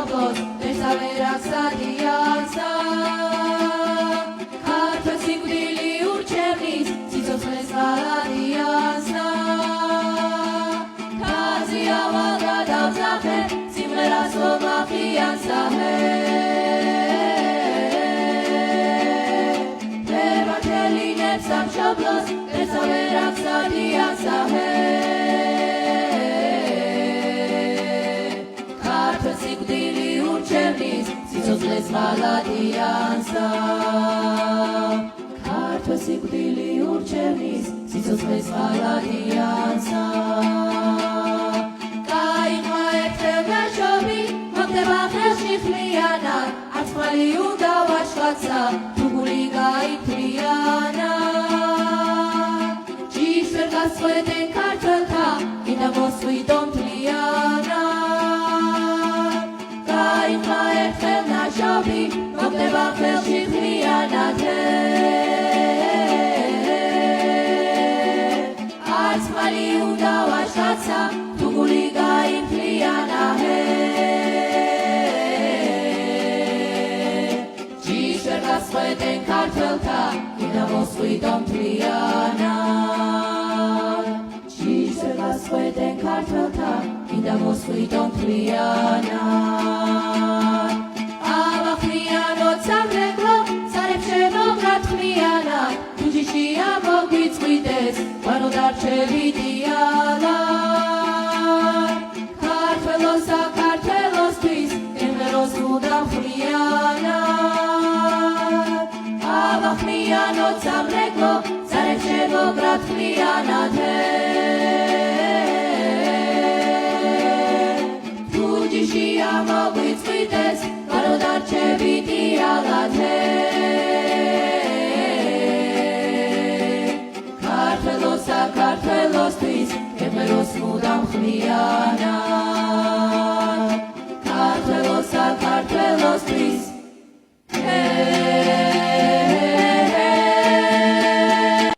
მშობლოს მესავერას ადიანსა ქართველ სიკვდილი ურჩევნის სიცოცხლეს ღალატიანსა ქაზი ავალ გადავძახე სიმღერას ლომახიანსა ვერმართელინებს სამშობლოს მესავერას ადიანსა სიკვდილი ურჩევნის სიცოცხლეს ღალატიანსა ქართველ სიკვდილი ურჩევნის სიცოცხლეს ღალატიანსა გაიღმა ერთხელ ნაშობი მოგდება ხელში ხლიანად არც ხმალი უნდა ვაშხატსა თუ გული გაიფრიანად ჯიშს ვერ გასწვეტენ ქართველთა კიდევ მოსვიდო მთლიანად ნაშობი მოგდება ხელში ხლიანად არც ხმალი უნდა ვაშხატსა თუ გული გაიფრიანა ჯიშს ვერ გასწვეტენ ქართველთა კიდევ მოსვიდო მთლიანად ჯიშს ვერ გასწვეტენ ქართველთა კიდევ მოსვიდო მთლიანად ჯიშია მოგვიწყვიტეს ვანო დარჩევიდიანად ქართველოს საქართველოსთვის ემღეროს მუდამ ხმიანად ავახმიანოთ სამრეკლო სარეთ შემოგრად ხმიანად თუ ჯიშია მოგვიწყვიტეს ვანო დარჩევიდიანად საქართველოსთვის ემღეროს მუდამ ხმიანად